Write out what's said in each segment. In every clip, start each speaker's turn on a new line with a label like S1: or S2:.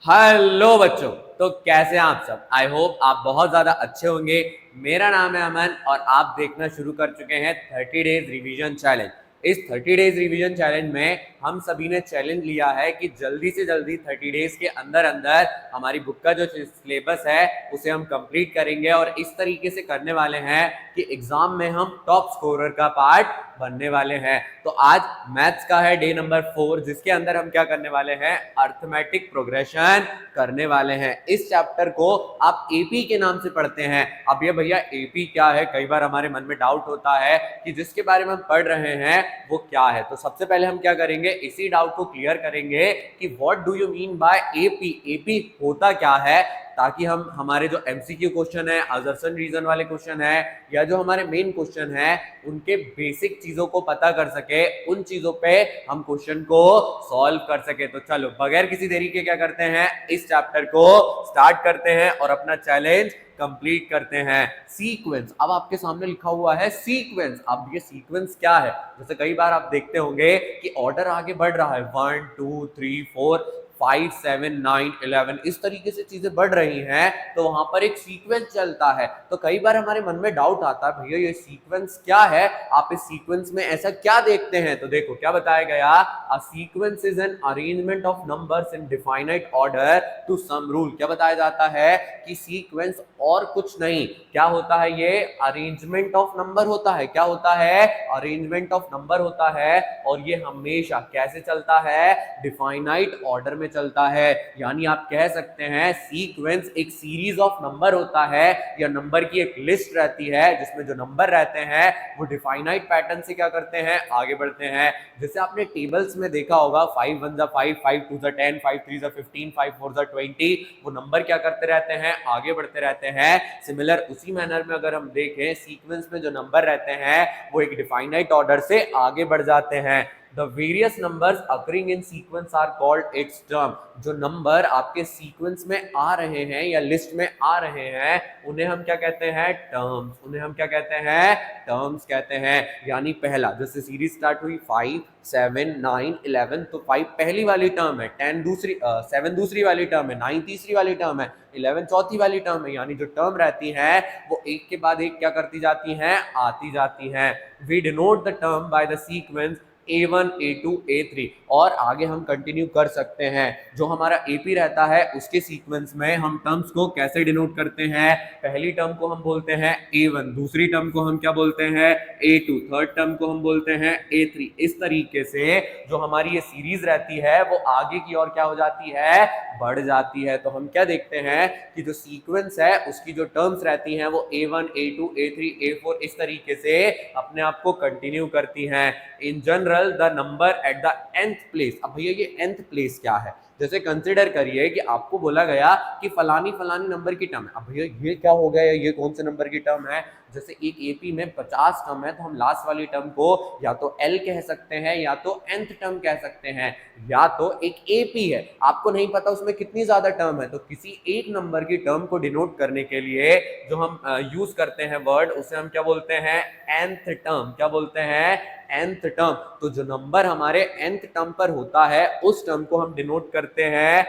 S1: Hello बच्चों। तो कैसे हैं आप सब? आई होप आप बहुत ज्यादा अच्छे होंगे। मेरा नाम है अमन और आप देखना शुरू कर चुके हैं 30 डेज रिवीजन चैलेंज। इस 30 डेज रिवीजन चैलेंज में हम सभी ने चैलेंज लिया है कि जल्दी से जल्दी 30 डेज के अंदर अंदर हमारी बुक का जो सिलेबस है उसे हम कंप्लीट करेंगे और इस तरीके से करने वाले हैं कि एग्जाम में हम टॉप स्कोरर का पार्ट बनने वाले हैं। तो आज मैथ्स का है डे नंबर 4, जिसके अंदर हम क्या करने वाले हैं, अर्थमेटिक प्रोग्रेशन करने वाले हैं। इस चैप्टर को आप एपी के नाम से पढ़ते हैं। अब ये भैया एपी क्या है, कई बार हमारे मन में डाउट होता है कि जिसके बारे में हम पढ़ रहे हैं वो क्या है। तो सबसे पहले हम क्या करेंगे, इसी डाउट को क्लियर करेंगे कि what do you mean by AP, AP होता क्या है, ताकि हम हमारे जो एमसीक्यू क्वेश्चन है, असर्शन रीजन वाले क्वेश्चन है या जो हमारे मेन क्वेश्चन है उनके बेसिक चीजों को पता कर सके, उन चीजों पे हम क्वेश्चन को सॉल्व कर सके। तो चलो बगैर किसी देरी के क्या करते हैं, इस चैप्टर को स्टार्ट करते हैं और अपना चैलेंज कंप्लीट करते हैं। सीक्वेंस, अब आपके सामने लिखा हुआ है सीक्वेंस। अब ये सीक्वेंस क्या है, जैसे कई बार आप देखते होंगे कि ऑर्डर आगे बढ़ रहा है, 1 2 3 4 5 7 9 11 इस तरीके से चीजें बढ़ रही हैं, तो वहां पर एक सीक्वेंस चलता है। तो कई बार हमारे मन में डाउट आता है, भैया ये सीक्वेंस क्या है, आप इस सीक्वेंस में ऐसा क्या देखते हैं। तो देखो क्या बताया गया, a sequence is an arrangement of numbers in definite order to some rule. क्या बताया जाता है कि सीक्वेंस और कुछ नहीं, क्या होता है, ये अरेंजमेंट ऑफ नंबर होता है। क्या होता है, अरेंजमेंट ऑफ नंबर होता है। और ये हमेशा कैसे चलता है, डिफाइनाइट ऑर्डर में चलता है। यानी आप कह सकते हैं सीक्वेंस एक सीरीज ऑफ नंबर होता है या नंबर की एक लिस्ट रहती है जिसमें जो नंबर रहते हैं वो डिफाइनाइट पैटर्न से क्या करते हैं, आगे बढ़ते हैं। जैसे आपने टेबल्स में देखा होगा 5 1 5 5 2 10 5 3 15 5 4 20, वो नंबर क्या करते रहते हैं, आगे बढ़ते रहते हैं। सिमिलर उसी मैनर में अगर हम देखें, सीक्वेंस में जो नंबर रहते हैं वो एक डिफाइनाइट ऑर्डर से आगे बढ़ जाते हैं। The various numbers occurring in sequence are called its term। जो नंबर आपके सीक्वेंस में आ रहे हैं या लिस्ट में आ रहे हैं उन्हें हम क्या कहते हैं, टर्म्स। उन्हें हम क्या कहते हैं, टर्म्स कहते हैं। यानी पहला, जैसे सीरीज स्टार्ट हुई 5 7 9 11, तो 5 पहली वाली टर्म है, 10 दूसरी, 7 दूसरी वाली टर्म है, 9 तीसरी वाली टर्म है, 11 चौथी वाली टर्म है। यानी जो टर्म रहती है वो एक के बाद एक क्या करती जाती हैं, आती जाती हैं। We denote the term by the sequence A1 A2 A3। और आगे हम कंटिन्यू कर सकते हैं। जो हमारा AP रहता है उसके सीक्वेंस में हम टर्म्स को कैसे डिनोट करते हैं, पहली टर्म को हम बोलते हैं A1, दूसरी टर्म को हम क्या बोलते हैं, A2, थर्ड टर्म को हम बोलते हैं A3। इस तरीके से जो हमारी ये सीरीज रहती है वो आगे की ओर क्या हो जाती है, बढ़ जाती है। तो हम क्या देखते हैं कि जो सीक्वेंस है उसकी जो टर्म्स रहती हैं वो A1 A2 A3 A4 इस तरीके से अपने आप को कंटिन्यू करती हैं। In general the number at the nth place. अब भैया ये nth प्लेस क्या है, जैसे कंसिडर करिए कि आपको बोला गया कि फलानी फलानी नंबर की टर्म है। अब भैया ये क्या हो गया, ये कौन से नंबर की टर्म है, जैसे एक एपी में 50 टर्म है तो हम लास्ट वाली टर्म को या तो एल कह सकते हैं या तो nth टर्म कह सकते हैं, या तो एक एपी है, आपको नहीं पता उसमें कितनी ज्यादा टर्म है, तो किसी एक नंबर की टर्म को डिनोट करने के लिए जो हम यूज करते हैं वर्ड, उसे हम क्या बोलते हैं, nth टर्म। क्या बोलते हैं, nth टर्म। तो जो नंबर हमारे nth टर्म पर होता है उस टर्म को हम डिनोट करते हैं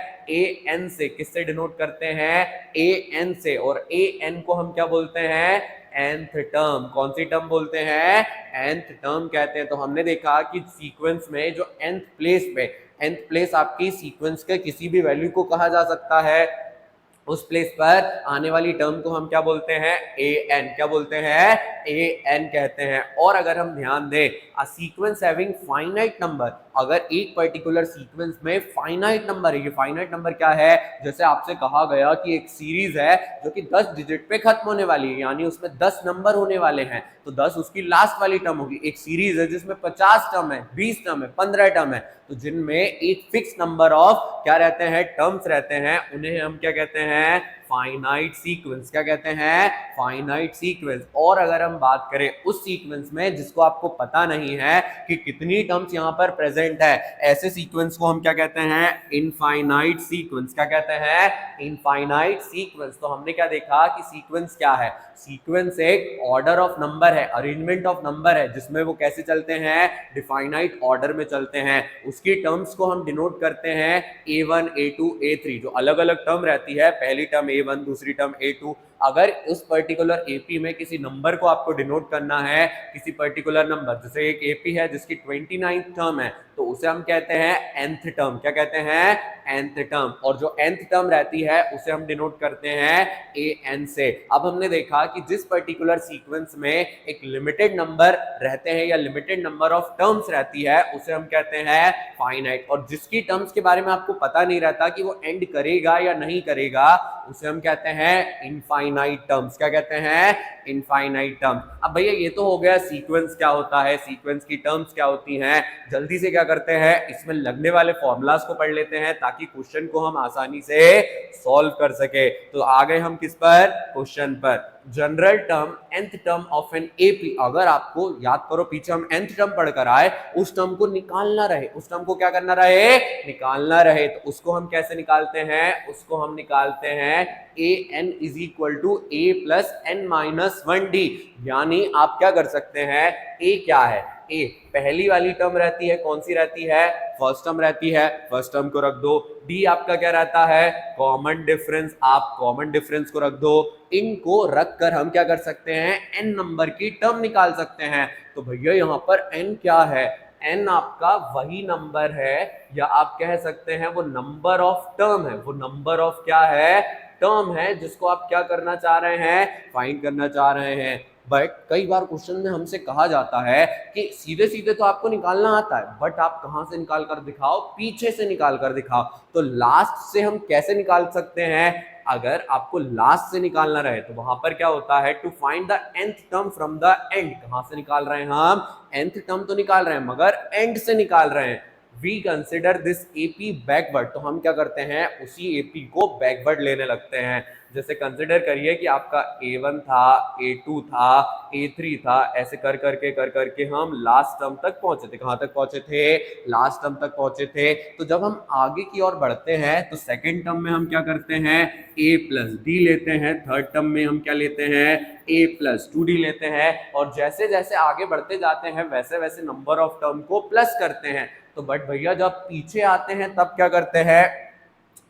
S1: an से। किससे डिनोट करते हैं, an से। और an को हम क्या बोलते हैं, nth टर्म। कौन सी टर्म बोलते हैं, nth टर्म कहते हैं। तो हमने देखा कि सीक्वेंस में जो nth प्लेस पे, nth प्लेस आपकी सीक्वेंस के किसी भी वैल्यू को कहा जा सकता है, उस प्लेस पर आने वाली टर्म को हम क्या बोलते हैं, an। क्या बोलते हैं, an कहते हैं। और अगर हम ध्यान दें, a sequence having finite number, अगर एक पर्टिकुलर सीक्वेंस में फाइनाइट नंबर है, ये फाइनाइट नंबर क्या है, जैसे आपसे कहा गया कि एक सीरीज है जो कि 10 डिजिट पे खत्म होने वाली है, यानी उसमें 10 नंबर होने वाले हैं, तो 10 उसकी लास्ट वाली टर्म होगी। एक सीरीज है जिसमें 50 टर्म है, 20 टर्म है, 15 टर्म है, तो जिनमें एक फिक्स नंबर ऑफ क्या रहते हैं, टर्म्स रहते हैं, उन्हें हम क्या कहते हैं, फाइनाइट सीक्वेंस। क्या कहते हैं? Finite sequence. और अगर हम बात करें उस सीक्वेंस में जिसको आपको पता नहीं है कि कितनी टर्म्स यहाँ पर प्रेजेंट है, ऐसे सीक्वेंस को हम क्या कहते हैं? Infinite sequence. क्या कहते हैं? Infinite sequence. तो हमने क्या देखा कि सीक्वेंस क्या है? सीक्वेंस एक ऑर्डर ऑफ नंबर है, अरेंजमेंट ऑफ नंबर है, जिसमें वो कैसे चलते हैं? डिफाइनाइट ऑर्डर में चलते हैं। उसकी टर्म्स को हम डिनोट करते हैं A1, A2, A3। जो अलग अलग टर्म रहती है, पहली टर्म A1, दूसरी टर्म A2। अगर उस पर्टिकुलर एपी में किसी नंबर को आपको डिनोट करना है, किसी पर्टिकुलर नंबर, जैसे एक एपी है जिसकी 29 टर्म है, तो उसे हम कहते हैं nth टर्म। क्या कहते हैं? nth term. और जो nth टर्म रहती है उसे हम डिनोट करते हैं an से। अब हमने देखा कि जिस पर्टिकुलर सीक्वेंस में एक लिमिटेड नंबर रहते हैं या लिमिटेड नंबर ऑफ टर्म्स रहती है, उसे हम कहते हैं फाइनाइट। और जिसकी टर्म्स के बारे में आपको पता नहीं रहता कि वो एंड करेगा या नहीं करेगा, उसे हम कहते हैं इनफाइनाइट टर्म्स। क्या कहते हैं? Infinite terms. अब भैया ये तो हो गया सीक्वेंस क्या होता है, सीक्वेंस की टर्म्स क्या होती हैं। जल्दी से क्या करते हैं, इसमें लगने वाले फॉर्मूलाज को पढ़ लेते हैं ताकि क्वेश्चन को हम आसानी से सॉल्व कर सके। तो आ गए हम किस पर? क्वेश्चन पर। General term nth term of an AP. अगर आपको याद करो पीछे हम nth टर्म पढ़कर आए, उस टर्म को निकालना रहे, उस टर्म को क्या करना रहे? निकालना रहे। तो उसको हम कैसे निकालते हैं? उसको हम निकालते हैं an is equal to a plus n minus 1d। यानी आप क्या कर सकते हैं, a क्या है? a पहली वाली टर्म रहती है, कौन सी रहती है? फर्स्ट टर्म रहती है, फर्स्ट टर्म को रख दो। d आपका क्या रहता है? Common difference. आप कॉमन डिफरेंस को रख दो। इनको रखकर हम क्या कर सकते हैं? n नंबर की टर्म निकाल सकते हैं। तो भैया यहाँ पर n क्या है? n आपका वही नंबर है, या आप कह सकते हैं वो नंबर ऑफ टर्म है। वो नंबर ऑफ क्या है? टर्म है, जिसको आप क्या करना चाह रहे हैं? फाइंड करना चाह रहे हैं। बट कई बार क्वेश्चन में हमसे कहा जाता है कि सीधे सीधे तो आपको निकालना आता है, बट आप कहां से निकाल कर दिखाओ? पीछे से निकाल कर दिखाओ। तो लास्ट से हम कैसे निकाल सकते हैं? अगर आपको लास्ट से निकालना रहे तो वहां पर क्या होता है? To find the nth term from the end. कहां से निकाल रहे हैं हम? nth टर्म तो निकाल रहे हैं, मगर एंड से निकाल रहे हैं। We consider this AP backward. तो हम क्या करते हैं? उसी एपी को बैकवर्ड लेने लगते हैं। जैसे कंसिडर करिए कि आपका A1 था, A2 था, A3 था, ऐसे कर करके हम लास्ट टर्म तक पहुंचे थे। कहां तक पहुंचे थे? लास्ट टर्म तक पहुंचे थे। तो जब हम आगे की ओर बढ़ते हैं तो सेकंड टर्म में हम क्या करते हैं? a प्लस डी लेते हैं। थर्ड टर्म में हम क्या लेते हैं? a प्लस 2d लेते हैं। और जैसे जैसे आगे बढ़ते जाते हैं वैसे वैसे नंबर ऑफ टर्म को प्लस करते हैं। तो बट भैया जब पीछे आते हैं तब क्या करते हैं?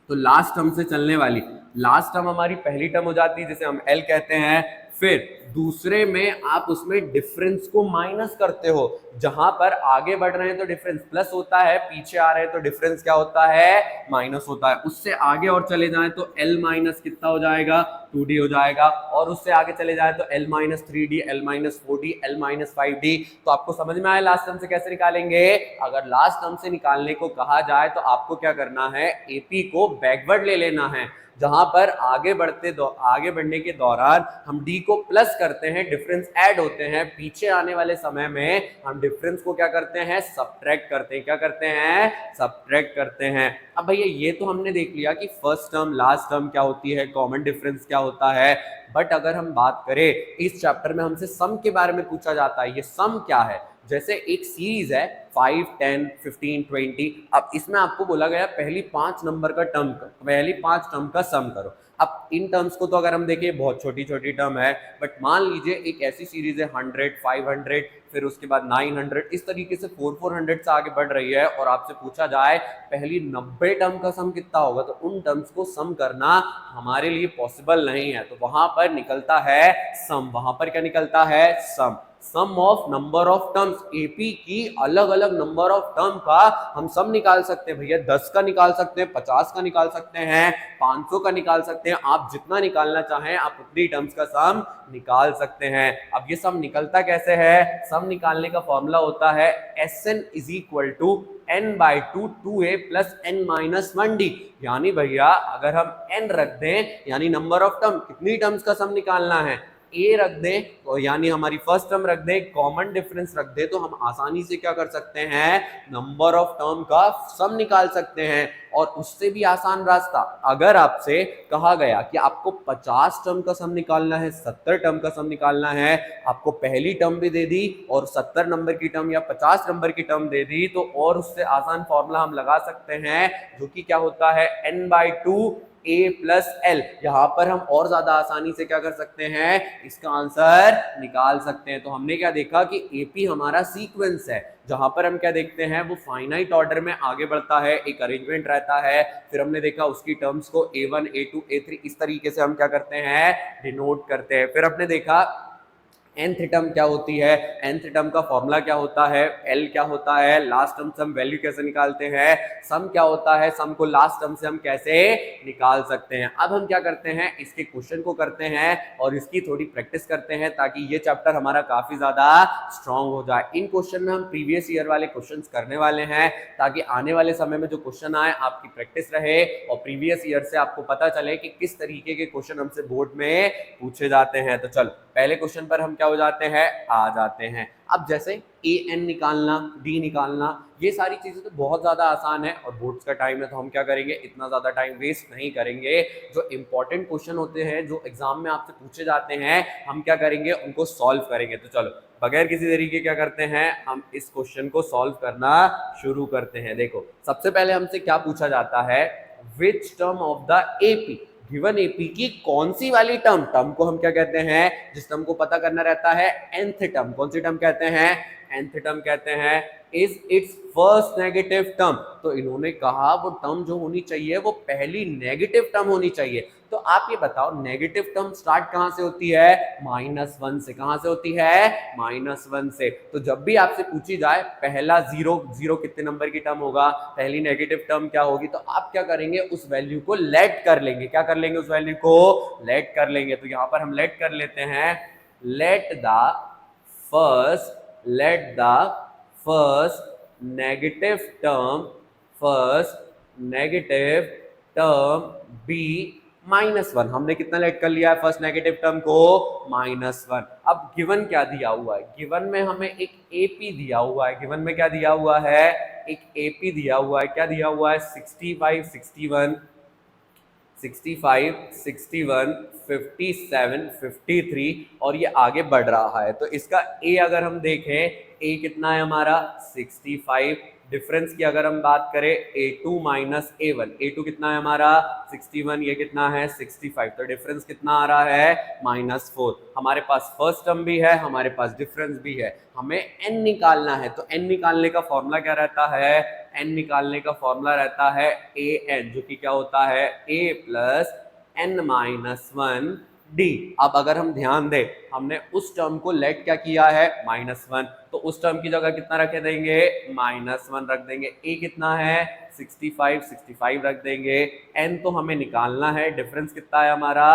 S1: तो लास्ट टर्म से चलने वाली लास्ट टर्म हमारी पहली टर्म हो जाती है, जिसे हम L कहते हैं। फिर दूसरे में आप उसमें डिफरेंस को माइनस करते हो। जहां पर आगे बढ़ रहे हैं तो डिफरेंस प्लस होता है, पीछे आ रहे हैं तो डिफरेंस क्या होता है? माइनस होता है। उससे आगे और चले जाएं तो L माइनस कितना हो जाएगा? 2d हो जाएगा। और उससे आगे चले जाएं तो L minus 3d, L minus 4d, L minus 5d। तो आपको समझ में आया लास्ट टर्म से कैसे निकालेंगे? अगर लास्ट टर्म से निकालने को कहा जाए तो आपको क्या करना है? एपी को बैकवर्ड ले लेना है। जहां पर आगे बढ़ने के दौरान हम d को प्लस करते हैं, डिफरेंस ऐड होते हैं। पीछे आने वाले समय में हम डिफरेंस को क्या करते हैं? सब्ट्रैक्ट करते हैं। क्या करते हैं? सब्ट्रैक्ट करते हैं। अब भैया ये तो हमने देख लिया कि फर्स्ट टर्म लास्ट टर्म क्या होती है, कॉमन डिफरेंस क्या होता है। बट अगर हम बात करें, इस चैप्टर में हमसे सम के बारे में पूछा जाता है। ये सम क्या है? जैसे एक सीरीज है 5, 10, 15, 20। अब इसमें आपको बोला गया पहली 5 नंबर का टर्म का, पहली 5 टर्म का सम करो। अब इन टर्म्स को तो अगर हम देखें बहुत छोटी छोटी टर्म है, बट मान लीजिए एक ऐसी सीरीज है 100, 500, फिर उसके बाद 900, इस तरीके से 400 से आगे बढ़ रही है। और आपसे पूछा जाए पहली 90 टर्म का सम कितना होगा, तो उन टर्म्स को सम करना हमारे लिए पॉसिबल नहीं है। तो वहां पर निकलता है सम। वहां पर क्या निकलता है? Sum of number of terms. AP की अलग अलग नंबर ऑफ टर्म का हम सम निकाल सकते हैं भैया। 10 का निकाल सकते हैं, 50 का निकाल सकते हैं, 500 का निकाल सकते हैं। आप जितना निकालना चाहें आप उतनी टर्म्स का सम निकाल सकते हैं। अब ये सम निकलता कैसे है? सम निकालने का फॉर्मूला होता है Sn is equal to n/2 2a plus n minus 1d। यानी भैया अगर हम n रख दें, यानी नंबर ऑफ टर्म, कितनी टर्म्स का सम निकालना है? ए रख दें, तो यानी हमारी फर्स्ट टर्म रख दें, कॉमन डिफरेंस रख दें, तो हम आसानी से क्या कर सकते हैं, नंबर ऑफ टर्म का सम निकाल सकते हैं। और उससे भी आसान रास्ता, अगर आपसे कहा गया कि आपको 50 टर्म का सम निकालना है, 70 टर्म का सम निकालना है, आपको पहली टर्म भी दे दी और 70 नंबर की टर्म या 50 नंबर की टर्म दे दी, तो और उससे आसान फॉर्मूला हम लगा सकते हैं, जो कि क्या होता है, n/2 a प्लस एल। यहां पर हम और ज्यादा आसानी से क्या कर सकते हैं, इसका आंसर निकाल सकते हैं। तो हमने क्या देखा कि एपी हमारा सीक्वेंस है, जहां पर हम क्या देखते हैं, वो फाइनाइट ऑर्डर में आगे बढ़ता है, एक अरेंजमेंट रहता है। फिर हमने देखा उसकी टर्म्स को a1 a2 a3 इस तरीके से हम क्या करते हैं, डिनोट करते हैं। फिर हमने देखा nth टर्म क्या होती है, nth टर्म का फॉर्मूला क्या होता है, L क्या होता है, लास्ट टर्म से हम वैल्यू कैसे निकालते हैं, सम क्या होता है, सम को लास्ट टर्म से हम कैसे निकाल सकते हैं। अब हम क्या करते हैं, इसके क्वेश्चन को करते हैं और इसकी थोड़ी प्रैक्टिस करते हैं, ताकि ये चैप्टर हमारा काफी ज्यादा स्ट्रांग हो जाए। इन क्वेश्चन में हम प्रीवियस ईयर वाले क्वेश्चन करने वाले हैं, ताकि आने वाले समय में जो क्वेश्चन आए आपकी प्रैक्टिस रहे और प्रीवियस ईयर से आपको पता चले कि किस तरीके के क्वेश्चन हमसे बोर्ड में पूछे जाते हैं। तो चलो पहले क्वेश्चन पर हम क्या हो जाते हैं, आ जाते हैं। अब जैसे ए एन निकालना, डी निकालना, ये सारी चीजें तो बहुत ज्यादा आसान है और बोर्ड्स का टाइम है, तो हम क्या करेंगे, इतना ज्यादा टाइम वेस्ट नहीं करेंगे। जो इंपॉर्टेंट क्वेश्चन होते हैं, जो एग्जाम में आपसे पूछे जाते हैं, हम क्या करेंगे, उनको सॉल्व करेंगे। तो चलो बगैर किसी तरीके क्या करते हैं, हम इस क्वेश्चन को सॉल्व करना शुरू करते हैं। देखो सबसे पहले हमसे क्या पूछा जाता है, which term of the AP, given AP की कौन सी वाली टर्म, टर्म को हम क्या कहते हैं, जिस टर्म को पता करना रहता है, nth टर्म। कौन सी टर्म कहते हैं, nth टर्म कहते हैं, is it's first negative term. तो इन्होंने कहा वो टर्म जो होनी चाहिए वो पहली नेगेटिव टर्म होनी चाहिए। तो आप ये बताओ नेगेटिव टर्म स्टार्ट कहां से होती है, -1 से। कहां से होती है, -1 से। तो जब भी आपसे पूछी जाए पहला जीरो, जीरो कितने नंबर की टर्म होगा, पहली नेगेटिव टर्म क्या होगी, तो आप क्या करेंगे, उस वैल्यू को लेट कर लेंगे। क्या कर लेंगे, उस वैल्यू को लेट कर लेंगे। तो यहां पर हम लेट कर लेते हैं, let the first negative term be -1। हमने कितना लेट कर लिया है फर्स्ट नेगेटिव टर्म को, -1। अब गिवन क्या दिया हुआ है, गिवन में हमें एक एपी दिया हुआ है, गिवन में क्या दिया हुआ है, एक एपी दिया हुआ है। क्या दिया हुआ है, 65 61 61 57 53 और ये आगे बढ़ रहा है। तो इसका ए अगर हम देखें, ए कितना है हमारा 65। डिफरेंस की अगर हम बात करें, a2 माइनस a1, a2 कितना है हमारा 61, ये कितना है 65। तो डिफरेंस कितना आ रहा है, -4। हमारे पास फर्स्ट टर्म भी है, हमारे पास डिफरेंस भी है, हमें n निकालना है। तो n निकालने का फॉर्मूला क्या रहता है, n निकालने का फॉर्मूला रहता है an, जो कि क्या होता है, a प्लस n-1 d। अब अगर हम ध्यान दें, हमने उस टर्म को लेट क्या किया है, -1, तो उस टर्म की जगह कितना रख देंगे, -1 रख देंगे। a कितना है 65 रख देंगे। n तो हमें निकालना है, डिफरेंस कितना है हमारा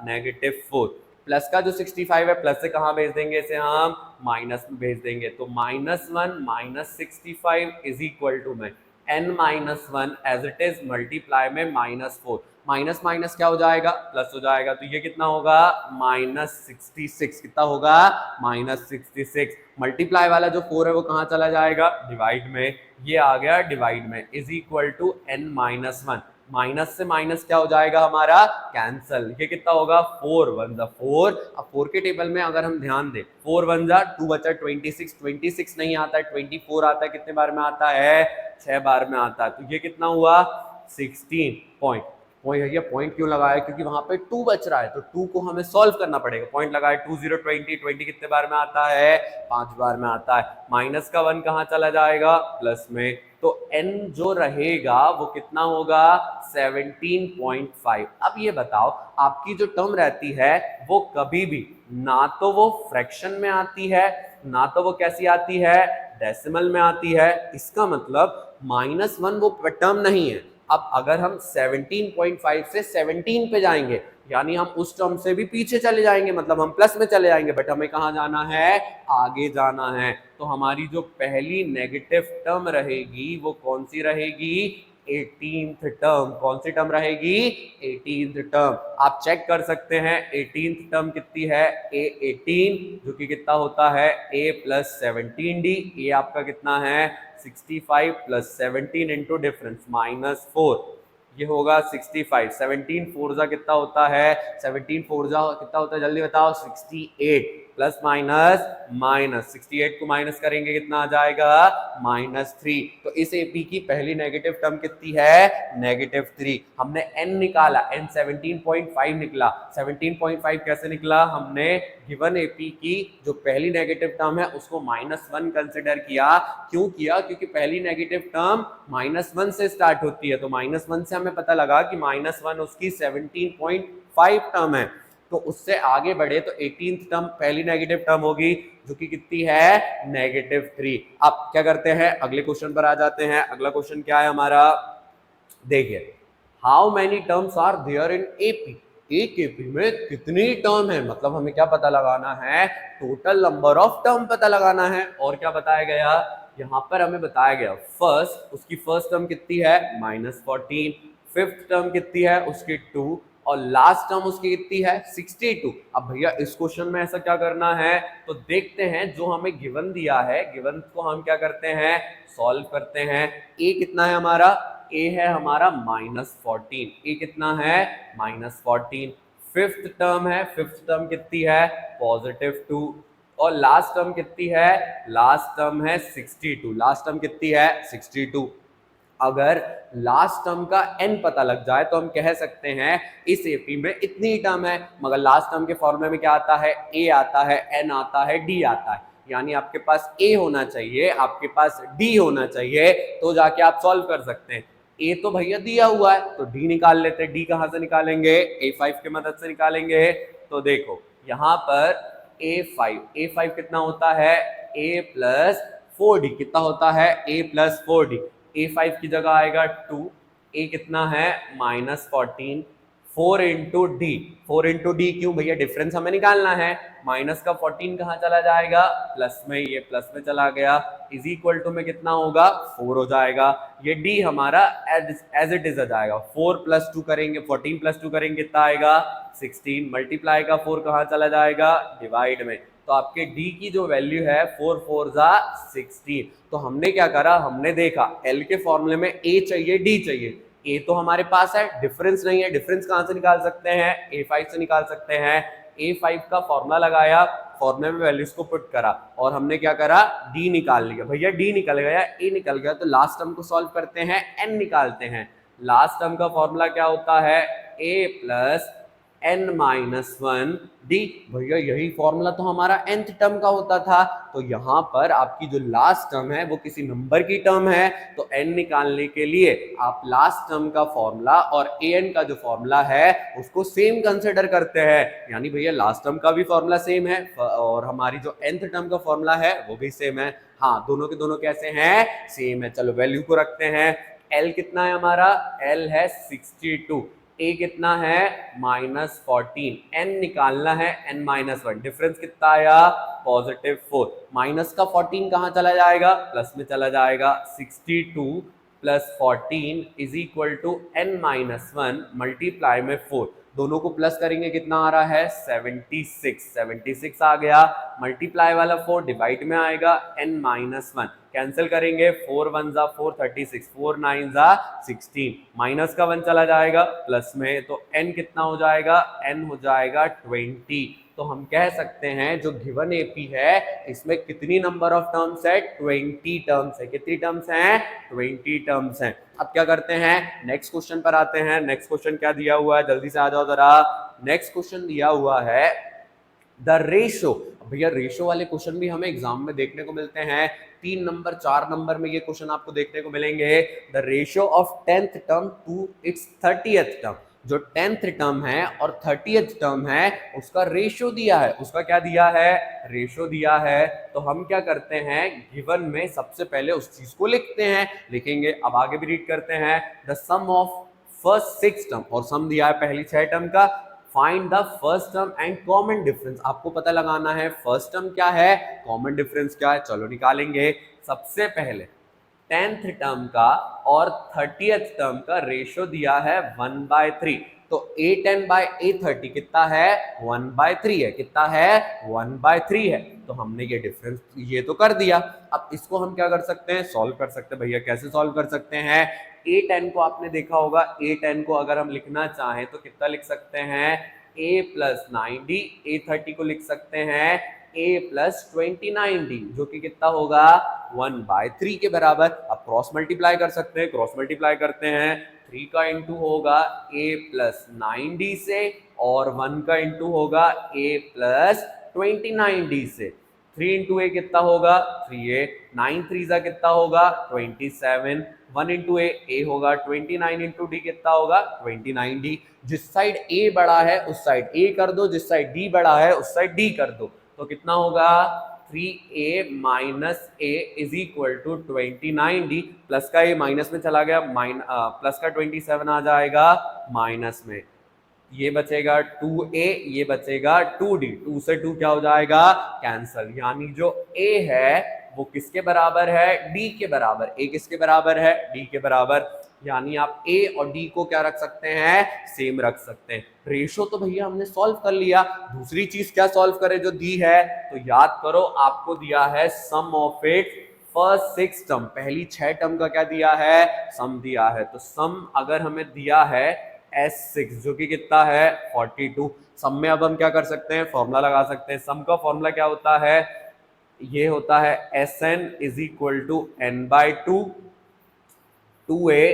S1: -4। प्लस का जो 65 है, प्लस से कहाँ भेज देंगे इसे, हम माइनस में भेज देंगे। तो -1 - 65 इज इक्वल टू में n-1 as it is multiply में -4। माइनस माइनस क्या हो जाएगा, प्लस हो जाएगा। तो ये कितना होगा, -66। कितना होगा, -66। मल्टीप्लाई वाला जो 4 है वो कहाँ चला जाएगा, डिवाइड में। ये आ गया डिवाइड में, is equal to n-1। Minus से माइनस क्या हो जाएगा हमारा, कैंसल। ये कितना होगा, 4 1 जा 4। अब 4 के टेबल में अगर हम ध्यान दें, 4 1 जा 2 बचा 26, 26 नहीं आता है, 24 आता है। कितने बार में आता है, 6 बार में आता है। तो ये कितना हुआ, 16 पॉइंट। ये पॉइंट क्यों लगाया, क्योंकि वहां पे 2 बच रहा है, तो 2 को हमें सॉल्व करना पड़ेगा। पॉइंट लगाए, 2 0 20, 20 कितने बार में आता है, 5 बार में आता है। माइनस का 1 कहाँ चला जाएगा, प्लस में। तो n जो रहेगा वो कितना होगा, 17.5। अब ये बताओ, आपकी जो टर्म रहती है वो कभी भी ना तो वो फ्रैक्शन में आती है, ना तो वो कैसी आती है, डेसिमल में आती है। इसका मतलब -1 वो टर्म नहीं है। अब अगर हम 17.5 से 17 पे जाएंगे, यानी हम उस टर्म से भी पीछे चले जाएंगे, मतलब हम प्लस में चले जाएंगे, बट हमें कहाँ जाना है, आगे जाना है। तो हमारी जो पहली नेगेटिव टर्म रहेगी वो कौन सी रहेगी, 18th टर्म। कौन सी टर्म रहेगी? 18th term. आप चेक कर सकते हैं 18th टर्म कितनी है, A18 जो कि कितना होता है A प्लस 17D। ये आपका कितना है 65 प्लस 17 इंटू डिफरेंस -4, ये होगा 65। 17 फोर कितना होता है, 17 फोर कितना होता है जल्दी बताओ, 68 प्लस माइनस 68 को माइनस करेंगे कितना आ जाएगा -3। तो इस एपी की पहली नेगेटिव टर्म कितनी है, -3। हमने n निकाला, n 17.5 निकला। 17.5 कैसे निकला, हमने गिवन एपी की जो पहली नेगेटिव टर्म है उसको -1 कंसिडर किया। क्यों किया, क्योंकि पहली नेगेटिव टर्म -1 से स्टार्ट होती है, तो -1 से हमें पता लगा कि -1 उसकी 17.5 टर्म है। तो उससे आगे बढ़े तो 18th टर्म पहली नेगेटिव टर्म होगी जो कि कितनी है -3। अब क्या करते हैं, अगले क्वेश्चन पर आ जाते हैं। अगला क्वेश्चन क्या है हमारा, देखिए how many terms are there in AP. एक एपी में कितनी टर्म है, मतलब हमें क्या पता लगाना है, टोटल नंबर ऑफ टर्म पता लगाना है। और क्या बताया गया, यहाँ पर हमें बताया गया फर्स्ट, उसकी फर्स्ट टर्म कितनी है -14, फिफ्थ टर्म कितनी है उसकी 2, और लास्ट टर्म उसकी कितनी है 62। अब भैया इस क्वेश्चन में ऐसा क्या करना है, तो देखते हैं जो हमें गिवन दिया है, गिवन को हम क्या करते हैं, सॉल्व करते हैं। ए कितना है हमारा, ए है हमारा -14, ए कितना है -14। फिफ्थ टर्म है, फिफ्थ टर्म कितनी है +2, और लास्ट टर्म कितनी है, लास्ट टर्म है 62, लास्ट टर्म कितनी है 62। अगर लास्ट टर्म का n पता लग जाए तो हम कह सकते हैं इस एपी में इतनी टर्म है, मगर लास्ट टर्म के फॉर्मूले में क्या आता है, a आता है, n आता है, d आता है। यानी आपके पास a होना चाहिए, आपके पास d होना चाहिए, तो जाके आप सॉल्व कर सकते हैं। a तो भैया दिया हुआ है तो d निकाल लेते हैं। d कहां से निकालेंगे, a5 की मदद से निकालेंगे। तो देखो यहाँ पर a5 कितना होता है, a प्लस 4d कितना होता है, a प्लस 4d। a5 की जगह आएगा 2, a कितना है -14, 4 इंटू डी। 4 इंटू डी क्यों भैया, डिफरेंस हमें निकालना है। माइनस का 14 कहाँ चला जाएगा, प्लस में, ये प्लस में चला गया, इज इक्वल टू में कितना होगा 4 हो जाएगा। ये डी हमारा एज इट इज आ जाएगा। 4 प्लस 2 करेंगे, 14 प्लस 2 करेंगे कितना आएगा 16, मल्टीप्लाई का 4 कहाँ चला जाएगा डिवाइड में। तो आपके d की जो वैल्यू है 4 4 जा 16। तो हमने क्या करा, हमने देखा L के फॉर्मूले में a चाहिए d चाहिए, a तो हमारे पास है, डिफरेंस नहीं है, डिफरेंस कहां से निकाल सकते हैं, a5 से निकाल सकते हैं। a5 का फॉर्मूला लगाया, फॉर्मूले में वैल्यूज को पुट करा और हमने क्या करा, d निकाल लिया। भैया d निकल गया, a निकल गया, तो लास्ट टर्म को सॉल्व करते हैं, n निकालते हैं। लास्ट टर्म का फॉर्मूला क्या होता है, a प्लस n-1 d। भैया यही फॉर्मूला तो हमारा nth टर्म का होता था। तो यहाँ पर आपकी जो लास्ट टर्म है वो किसी नंबर की टर्म है, तो n निकालने के लिए आप लास्ट टर्म का फॉर्मूला और an का जो फॉर्मूला है उसको सेम कंसिडर करते हैं। यानी भैया लास्ट टर्म का भी फॉर्मूला सेम है और हमारी जो nth टर्म का फॉर्मूला है वो भी सेम है। हाँ, दोनों के दोनों कैसे हैं, सेम है। चलो वैल्यू को रखते हैं। L कितना है हमारा, L है 62, a कितना है -14, n निकालना है n-1, डिफरेंस कितना आया +4। माइनस का 14 कहाँ चला जाएगा, प्लस में चला जाएगा। 62 plus 14 is equal to n-1 multiply में 4, दोनों को प्लस करेंगे कितना आ रहा है 76 आ गया। मल्टीप्लाई वाला 4 डिवाइड में आएगा, n-1 कैंसिल करेंगे, 4 1 जा 4 36, 4 9 जा 16, माइनस का 1 चला जाएगा प्लस में, तो n कितना हो जाएगा, n हो जाएगा 20। तो हम कह सकते हैं जो गिवन एपी है इसमें कितनी नंबर ऑफ टर्म्स है, 20 टर्म्स है। कितनी टर्म्स हैं, 20 टर्म्स हैं। अब क्या करते हैं, नेक्स्ट क्वेश्चन पर आते हैं। नेक्स्ट क्वेश्चन क्या दिया हुआ है, जल्दी से आ जाओ जरा। नेक्स्ट क्वेश्चन दिया हुआ है द रेशो। भैया रेशो वाले क्वेश्चन भी हमें एग्जाम में देखने को मिलते हैं, 3 नंबर 4 नंबर में ये क्वेश्चन आपको देखने को मिलेंगे। The ratio of 10th term to its 30th term. जो 10th टर्म है और 30th टर्म है उसका रेशो दिया है, उसका क्या दिया है, रेशो दिया है। तो हम क्या करते हैं, गिवन में सबसे पहले उस चीज को लिखते हैं, लिखेंगे। अब आगे भी रीड करते हैं, the sum of first 6 term, और सम दिया है पहली 6 टर्म का। Find the first term and common difference. आपको पता लगाना है फर्स्ट टर्म क्या है, कॉमन डिफरेंस क्या है। चलो निकालेंगे। सबसे पहले 10th टर्म का और 30th टर्म का रेशो दिया है 1/3। तो A10/A30 कितना है? 1/3 है। कितना है? 1/3 है। तो हमने ये डिफरेंस ये तो कर दिया। अब इसको हम क्या कर सकते हैं? सॉल्व कर सकते हैं। भैया कैसे सॉल्व कर सकते हैं? A10 को आपने देखा होगा, A10 को अगर हम लिखना चाहें तो कितना लिख सकते हैं? A+9D। A30 को लिख सकते हैं A+29D, जो कि कितना होगा? 1/3 के बराबर। अब क्रॉस मल्टीप्लाई कर सकते हैं, क्रॉस मल्टीप्लाई करते हैं। 3 का इंटू होगा A+9D से और 1 का इंटू होगा A+29D से। 3 इंटू ए कितना होगा? 3A। 9 3 जा कितना होगा? 27। 1 इंटू ए होगा 29 इंटू डी कितना होगा? 29D। जिस साइड ए बड़ा है उस साइड ए कर दो, जिस साइड डी बड़ा है उस साइड डी कर दो। तो कितना होगा? 3A minus A is equal to 29D। Plus का ए माइनस में चला गया, प्लस का 27 आ जाएगा माइनस में। ये बचेगा 2A, ये बचेगा 2D। 2 से 2 क्या हो जाएगा? कैंसल। यानी जो A है वो किसके बराबर है? D के बराबर। A किसके बराबर है? D के बराबर। यानी आप A और D को क्या रख सकते हैं? सेम रख सकते हैं। रेशो तो भैया हमने सॉल्व कर लिया। दूसरी चीज क्या सॉल्व करें जो दी है? तो याद करो, आपको दिया है sum of it first 6 term. पहली 6 टर्म का क्या दिया है? सम दिया है। तो सम अगर हमें दिया है S6 जो कि कितना है? 42। सम में अब हम क्या कर सकते हैं? फॉर्मूला लगा सकते हैं। सम का फॉर्मूला क्या होता है? ये होता है Sn is equal to n/2 2A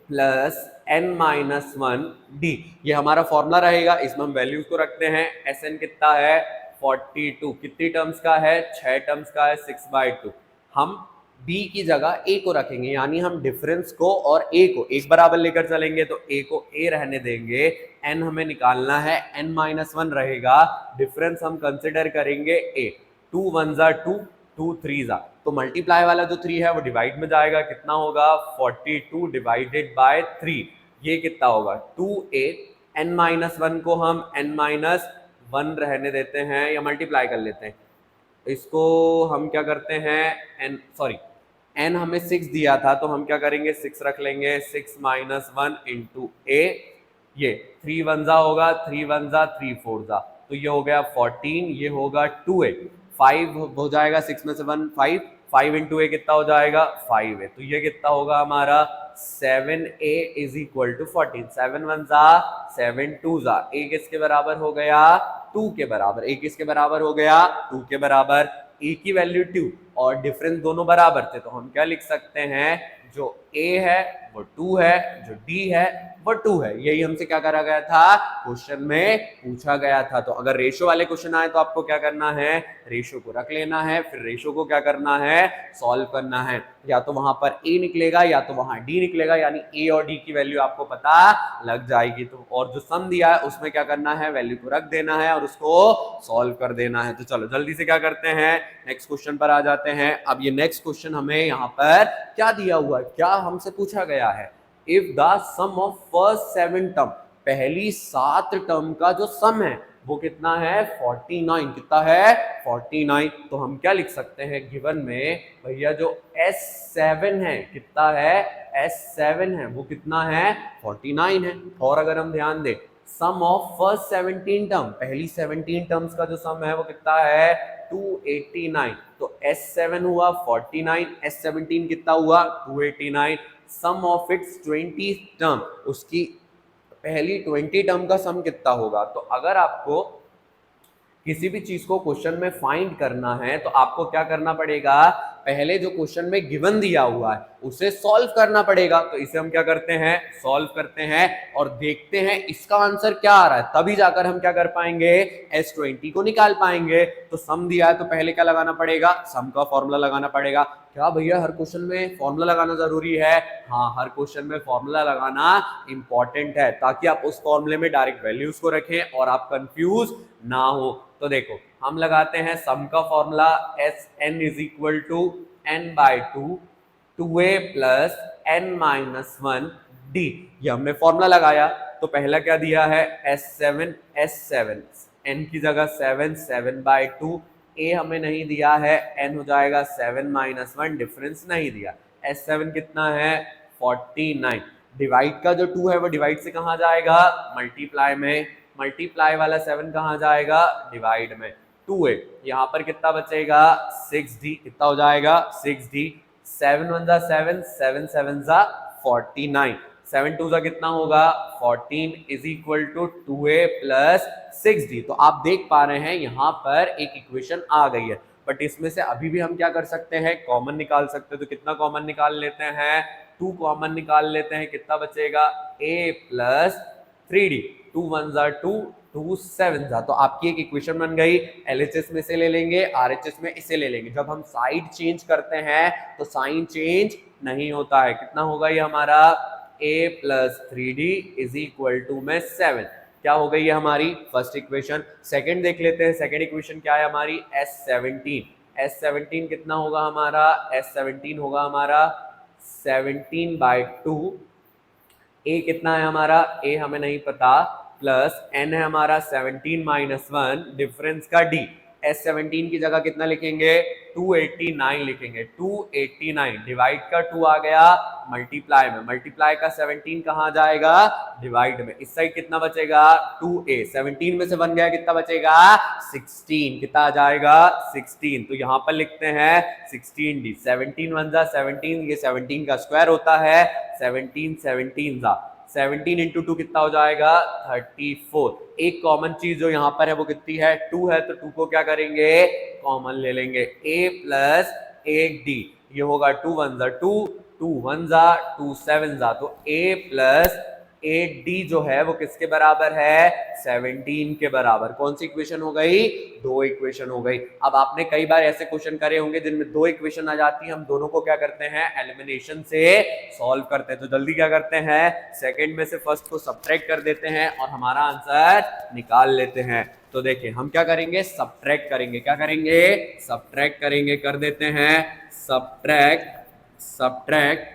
S1: plus n-1D। ये हमारा फॉर्मूला रहेगा। इसमें हम वैल्यूज को रखते हैं। Sn कितना है? 42। कितनी टर्म्स का है? 6 टर्म्स का है। 6/2। हम b की जगह a को रखेंगे, यानी हम डिफरेंस को और a को एक बराबर लेकर चलेंगे। तो a को a रहने देंगे, n हमें निकालना है, n-1 रहेगा। डिफरेंस हम कंसिडर करेंगे a। 2 1 जा 2, 2 3 जा, तो मल्टीप्लाई वाला जो 3 है वो डिवाइड में जाएगा। कितना होगा? 42 डिवाइडेड बाय 3। ये कितना होगा? 2A। n-1 को हम n-1 रहने देते हैं या मल्टीप्लाई कर लेते हैं। इसको हम क्या करते हैं? n हमें 6 दिया था तो हम क्या करेंगे? 6 रख लेंगे। 6-1 इंटू ए। ये 3 1 जा होगा, 3 1 जा 3 4 जा, तो ये हो गया 14। ये होगा 2A। 5 हो जाएगा, 6 में से 1 5। 5 इंटू ए कितना हो जाएगा? 5A। तो ये कितना होगा हमारा? 7A is equal to 14। 7 1 जा 7 2 जा। ए किसके बराबर हो गया? 2 के बराबर। ए किसके बराबर हो गया? 2 के बराबर। ए की वैल्यू 2 और डिफरेंस दोनों बराबर थे, तो हम क्या लिख सकते हैं? जो A है वो 2 है, जो D है वो 2 है। यही हमसे क्या करा गया था? क्वेश्चन में पूछा गया था। तो अगर रेशो वाले क्वेश्चन आए तो आपको क्या करना है? रेशो को रख लेना है, फिर रेशो को क्या करना है? सॉल्व करना है। या तो वहां पर A निकलेगा या तो वहां D निकलेगा, यानी A और D की वैल्यू आपको पता लग जाएगी। तो और जो सम दिया है उसमें क्या करना है? वैल्यू को रख देना है और उसको सॉल्व कर देना है। तो चलो जल्दी से क्या करते हैं? नेक्स्ट क्वेश्चन पर आ जाते हैं। अब ये नेक्स्ट क्वेश्चन हमें यहाँ पर क्या दिया हुआ है, क्या हमसे पूछा गया है? If the sum of first 7 term, पहली 7 टर्म का जो सम है वो कितना है? 49। कितना है? 49। तो हम क्या लिख सकते हैं गिवन में? भैया जो S7 है कितना है? S7 है वो कितना है? 49 है। और अगर हम ध्यान दें, सम ऑफ फर्स्ट 17 टर्म, पहली 17 टर्म्स का जो सम है वो कितना है? 289। तो S7 हुआ 49, S17 कितना हुआ? 289। सम ऑफ इट्स 20 टर्म, उसकी पहली 20 टर्म का सम कितना होगा? तो अगर आपको किसी भी चीज को क्वेश्चन में फाइंड करना है तो आपको क्या करना पड़ेगा? पहले जो क्वेश्चन में गिवन दिया हुआ है उसे सॉल्व करना पड़ेगा। तो इसे हम क्या करते हैं? सॉल्व करते हैं और देखते हैं इसका आंसर क्या आ रहा है, तभी जाकर हम क्या कर पाएंगे? S20 को निकाल पाएंगे। तो सम दिया है तो पहले क्या लगाना पड़ेगा? सम का फॉर्मूला लगाना पड़ेगा। क्या भैया हर क्वेश्चन में फॉर्मूला लगाना जरूरी है? हाँ, हर क्वेश्चन में फॉर्मूला लगाना इंपॉर्टेंट है, ताकि आप उस फॉर्मूले में डायरेक्ट वैल्यूज को रखें और आप कंफ्यूज ना हो। तो देखो हम लगाते हैं सम का formula Sn is equal to n/2 2A plus n-1D। ये हमने फॉर्मूला लगाया तो पहला क्या दिया है? S7 n की जगह 7 7/2। A हमें नहीं दिया है, n हो जाएगा 7 - 1, डिफरेंस नहीं दिया। S7 कितना है 49। डिवाइड का जो 2 है वो डिवाइड से कहाँ जाएगा मल्टीप्लाई में, मल्टीप्लाई वाला 7 कहाँ जाएगा डिवाइड में, 2a यहाँ पर कितना बचेगा 6d, कितना हो जाएगा 6d, 7 1 जा 7, 7 7 जा 49, 7 2 जा कितना होगा 14 is equal to 2a plus 6d। तो आप देख पा रहे हैं यहाँ पर एक इक्वेशन आ गई है, बट इसमें से अभी भी हम क्या कर सकते हैं कॉमन निकाल सकते हैं। तो कितना कॉमन निकाल लेते हैं 2 कॉमन निकाल लेते हैं, कितना बचेगा a प्लस 3d, 2 1 जा 2, 2 7 जा। तो आपकी एक इक्वेशन बन गई। LHS में से ले लेंगे, RHS में इसे ले लेंगे। जब हम साइड चेंज करते हैं तो साइन चेंज नहीं होता है। कितना होगा ये हमारा a plus 3d is equal to में 7। क्या हो गई है हमारी फर्स्ट इक्वेशन। सेकंड देख लेते हैं, सेकंड इक्वेशन क्या है हमारी S17। S17 कितना होगा हमारा, S17 होगा हमारा 17/2। a कितना है हमारा, a हमें नहीं पता, प्लस n है हमारा 17 माइनस 1 डिफरेंस का d। S17 की जगह कितना लिखेंगे 289 लिखेंगे, 289 डिवाइड का 2 आ गया मल्टीप्लाई में, मल्टीप्लाई का 17 कहाँ जाएगा डिवाइड में। इस साइड कितना बचेगा 2a, 17 में से 1 गया कितना बचेगा 16, कितना आ जाएगा 16। तो यहाँ पर लिखते हैं 16d, 17 1 जा 17, ये 17 का स्क्वायर होता है, 17 17 जा 17 इंटू 2 कितना हो जाएगा 34। एक कॉमन चीज जो यहाँ पर है वो कितनी है 2 है, तो 2 को क्या करेंगे कॉमन ले लेंगे, a प्लस 8d, ये होगा 2 1 जा 2, 2 1 जा 2 7 जा, तो a प्लस 8d जो है वो किसके बराबर है 17 के बराबर। कौन सी इक्वेशन हो गई, 2 इक्वेशन हो गई। अब आपने कई बार ऐसे क्वेश्चन करे होंगे जिनमें 2 इक्वेशन आ जाती है, हम दोनों को क्या करते हैं एलिमिनेशन से सॉल्व करते हैं। तो जल्दी क्या करते हैं सेकंड में से फर्स्ट को सब्ट्रैक्ट कर देते हैं और हमारा आंसर निकाल लेते हैं। तो देखिए हम क्या करेंगे सब्ट्रैक्ट करेंगे, क्या करेंगे सब्ट्रैक्ट करेंगे, कर देते हैं subtract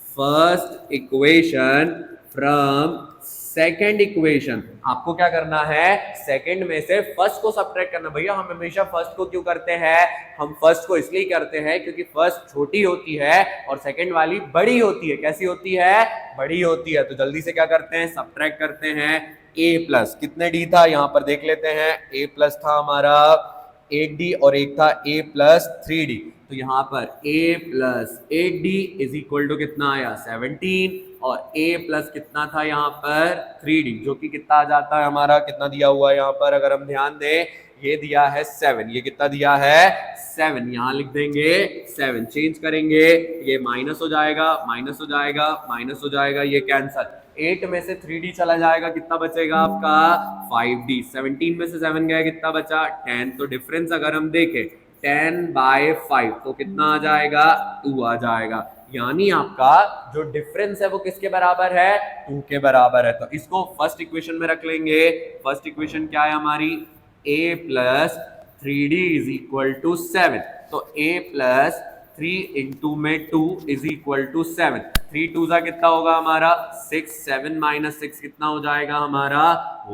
S1: first equation from second equation. आपको क्या करना है सेकेंड में से फर्स्ट को सब्ट्रैक्ट करना। भैया हम हमेशा फर्स्ट को क्यों करते हैं, हम फर्स्ट को इसलिए करते हैं क्योंकि फर्स्ट छोटी होती है और सेकेंड वाली बड़ी होती है। कैसी होती है बड़ी होती है। तो जल्दी से क्या करते हैं सब्ट्रैक्ट करते हैं। a प्लस कितने d था यहाँ पर देख लेते हैं, a प्लस था हमारा 8d और एक था a प्लस 3d। तो यहाँ पर a plus 8d is equal to कितना आया 17 और a प्लस कितना था यहाँ पर 3d, जो कि कितना आ जाता है हमारा, कितना दिया हुआ है यहाँ पर अगर हम ध्यान दें, ये दिया है 7, ये कितना दिया है 7, यहाँ लिख देंगे 7, चेंज करेंगे ये माइनस हो जाएगा, माइनस हो जाएगा, माइनस हो जाएगा, ये कैंसल, 8 में से 3d चला जाएगा, कितना बचेगा आपका 5d, 17 में से 7 गया कितना बचा 10। तो डिफरेंस अगर हम देखें 10/5 तो कितना आ जाएगा 2 आ जाएगा। यानी आपका जो डिफरेंस है वो किसके बराबर है 2 के बराबर है। तो इसको फर्स्ट इक्वेशन में रख लेंगे। फर्स्ट इक्वेशन क्या है हमारी a plus 3d is equal to 7। तो a प्लस 3 इंटू में 2 इज इक्वल टू 7, 3 2 जा कितना होगा हमारा 6, 7 माइनस 6 कितना हो जाएगा हमारा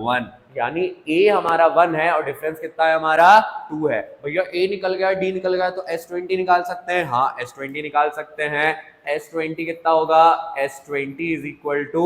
S1: 1। यानी a हमारा 1 है और डिफरेंस कितना है हमारा 2 है। भैया a निकल गया d निकल गया तो S20 निकाल सकते हैं, हाँ S20 निकाल सकते हैं। S20 कितना होगा S20 is equal to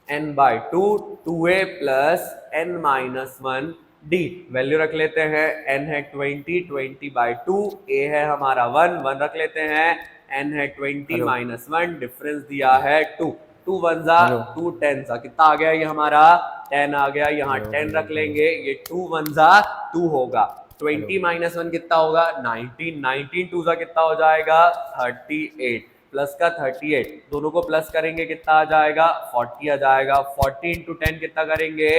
S1: n/2 2a plus n minus 1 d। Value रख लेते हैं, n है 20/2, a है हमारा 1 रख लेते हैं, n है 20 माइनस 1, डिफरेंस दिया है 2, 2 1 जा 2 10 जा, कितना आ गया ये हमारा 10 आ गया, यहाँ 10 रख लेंगे, ये 2 1 जा 2 होगा, 20 माइनस 1 कितना होगा 19, 19 2 जा कितना हो जाएगा 38, प्लस का 38, दोनों को प्लस करेंगे कितना आ जाएगा 40 आ जाएगा, 40 इंटू 10 कितना करेंगे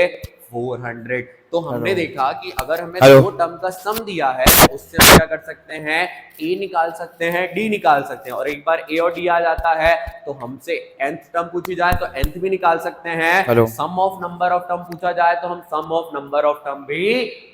S1: 400। तो हमने देखा कि अगर हमें दो टर्म का सम दिया है तो उससे हम क्या कर सकते हैं a निकाल सकते हैं, d निकाल सकते हैं, और एक बार a और d आ जाता है तो हमसे nth टर्म पूछी जाए तो nth भी निकाल सकते हैं, सम ऑफ नंबर ऑफ टर्म पूछा जाए तो हम सम ऑफ नंबर ऑफ टर्म भी